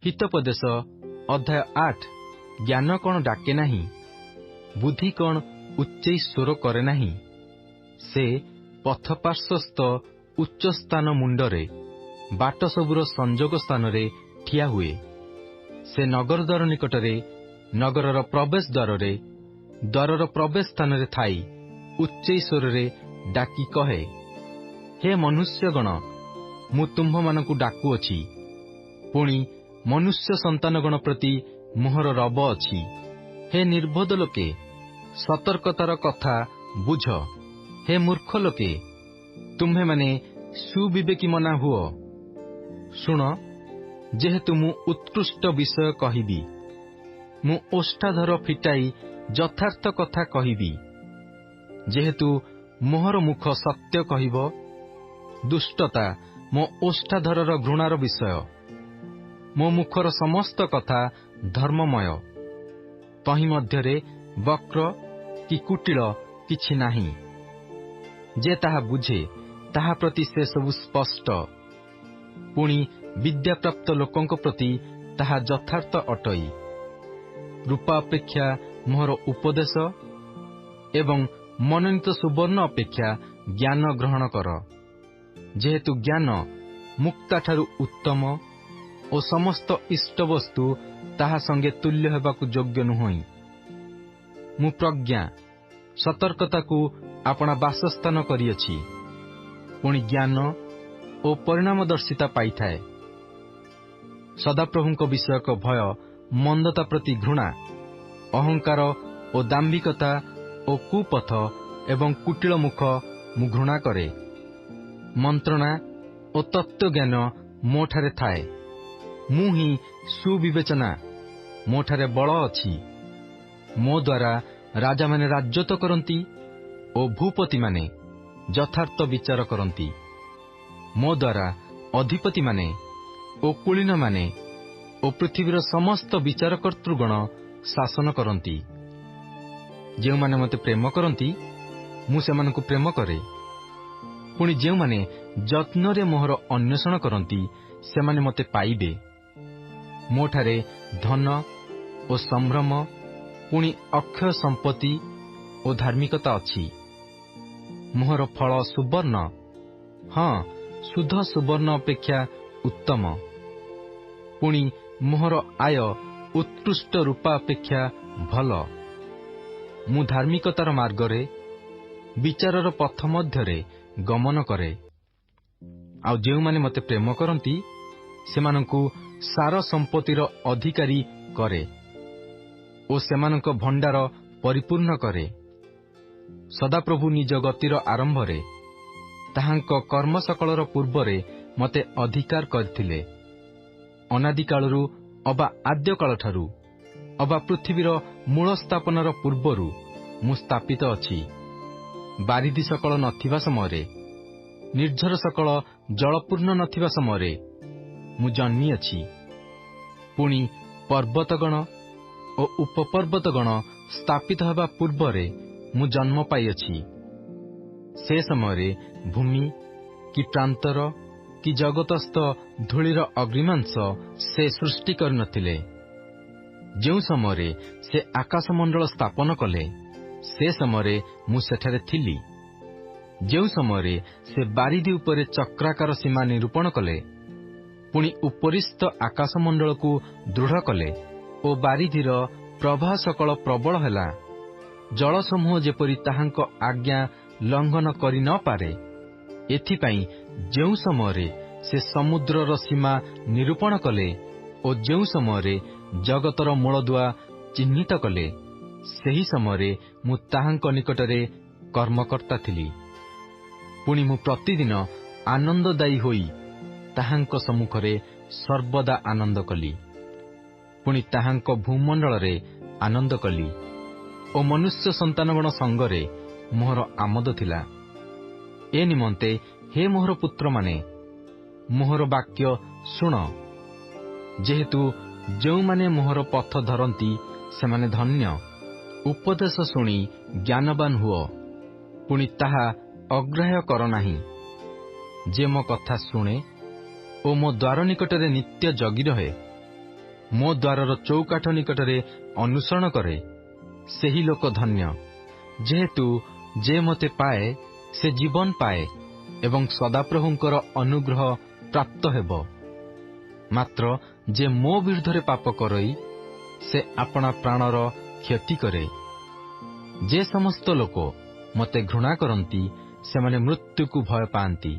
हितोपदेश अध्याय 8 ज्ञान कौन डाके नाही, बुद्धि कौन उच्चई स्वर करे नाही। से पथपार्श्वस्थ उच्च स्थान मुंडरे बाट सबुर संजोग स्थान रे ठिया हुए। से नगर द्वार निकटरे नगरर प्रवेश द्वारर प्रवेश स्थान रे थाई उच्चई स्वर रे डाकी कहे, हे मनुष्यगण मु तुम्भ मानकु डाकुअछि। पुणी मनुष्य संतानगण प्रति मोहर रब अछि। हे निर्बोध लोके सतर्कतार कथा बुझ। हे मूर्ख लोके तुम्हे माने सुविवेकी मना हुओ। शुण, जेहेतु मु उत्कृष्ट विषय कहिबी, मु ओष्ठाधर फिटाई यथार्थ कथा कहिबी। जेहेतु मोहर मुख सत्य कहिब, दुष्टता मो ओष्ठाधरर घृणार विषय। मो मुखर समस्त कथा धर्ममय। तहि मध्यरे वक्र कि कुटिल किछि नाही। जे ताहा बुझे ताहा प्रति से सबु स्पष्ट। पुणी विद्याप्राप्त लोकंक प्रति ताहा यथार्थ अटई। रूपा अपेक्षा मोहर उपदेश एवं मनोनीत सुवर्ण अपेक्षा ज्ञान ग्रहण कर। जेहेतु ज्ञान मुक्ता ठारू उत्तम और समस्त इष्ट वस्तु ताहा संगे तुल्य हेबाकु योग्य नुहई। मु प्रज्ञा सतर्कता को अपना बासस्थान करिअछि। पुणी ज्ञान और परिणामदर्शिता पाई थाए। सदाप्रभुंक विषयक भय, मंदता प्रति घृणा, अहंकार और दाम्भिकता और कुपथ एवं कुटिल मुख मु घृणा करे। मंत्रणा और तत्वज्ञान मोठारे थाए। मु ही सुविवेचना मोठारे बल अछि। मो द्वारा राजा माने राज्यत करती और भूपति माने यथार्थ विचार करती। मो द्वारा अधिपति माने और कुलीन माने और पृथ्वीर समस्त विचारकर्तृगण शासन करती। जेउ माने मते प्रेम करती मु सेमानकु प्रेम करे। पुणी जेउ माने यत्न रे मोहर अन्वेषण करती सेमाने मते पाइबे। मोठारे धन और संभ्रम पुणी अक्षय संपत्ति और धार्मिकता अछि। मोहर फल सुवर्ण, हाँ शुद्ध सुवर्ण अपेक्षा उत्तम। पुणी मोहर आय उत्कृष्ट रूपा अपेक्षा भल। मु धार्मिकतार मार्गरे विचारर पथ मध्यरे गमन करे। आउ जेउ माने मते प्रेम करती सेमानंकु सार संपत्तिर अधिकारी करे ओ सेमानंक भंडार परिपूर्ण करे। सदाप्रभु निज गतिर आरंभरे ताहांक कर्म सकलर पूर्वरे मते अधिकार करथिले। अनादि कालरू अबा आद्य काल ठारू अबा पृथ्वीर मूल स्थापनार पूर्वरू मु स्थापित अछि। बारिधि सकल नथिबा समयरे, निर्झर सकल जलपूर्ण नथिबा समयरे मु जन्मी अछि। पुणी पर्वतगण और उपपर्वतगण स्थापित हेबा पूर्वरे मु जन्म पाइअछि। से समयरे भूमि कि प्रांतर कि जगतस्थ धूलिर अग्निमांस से सृष्टि कर नथिले। जेउ समयरे से आकाशमंडल स्थापन कले से समयरे मु सेठारे थिली। जेउ समयरे से बारिधि उपरे चक्राकार सीमा निरूपण कले, पुणी उपरिस्थ आकाशमंडल को दृढ़ कले ओ बारिधिर प्रवाह सकल प्रबल हैला। जल समूह जेपरि ताहांक आज्ञा लंघन करि न पारे, एथिपाई जेउ समयरे से समुद्रर सीमा निरूपण कले ओ जेउ समयरे जगतर मूलदुआ चिन्हित कले, सेही समयरे मु ताहांक निकटरे कर्मकर्ता थिली। पुणी मु प्रतिदिन आनंददायी होई ताहांक सम्मुखरे सर्वदा आनंद कली। पुणी ताहांक भूमंडल रे आनंद कली ओ मनुष्य संतानगण संगरे मोहर आमोद थिला। ए निमंते हे मोहर पुत्र माने मोहर वाक्य शुण। जेहेतु जो माने मोहर पथ धरती सेमाने धन्य। उपदेश शुणी ज्ञानवान हुओ, पुणी ताहा अग्राह्य कर नाही। जे मो कथा शुणे ओ मो द्वार निकटरे नित्य जगी रहे ମୋ ଦ୍ୱାରର ଚୌକାଠ ନିକଟରେ ଅନୁସରଣ କରେ, ସେହି ଲୋକ ଧନ୍ୟ। ଯେହେତୁ ଯେ ମୋତେ ପାଏ ସେ ଜୀବନ ପାଏ ଏବଂ ସଦାପ୍ରଭୁଙ୍କର ଅନୁଗ୍ରହ ପ୍ରାପ୍ତ ହେବ। ମାତ୍ର ଯେ ମୋ ବିରୁଦ୍ଧରେ ପାପ କରଇ ସେ ଆପଣା ପ୍ରାଣର କ୍ଷତି କରେ। ଯେ ସମସ୍ତ ଲୋକ ମୋତେ ଘୃଣା କରନ୍ତି ସେମାନେ ମୃତ୍ୟୁକୁ ଭୟ ପାଆନ୍ତି।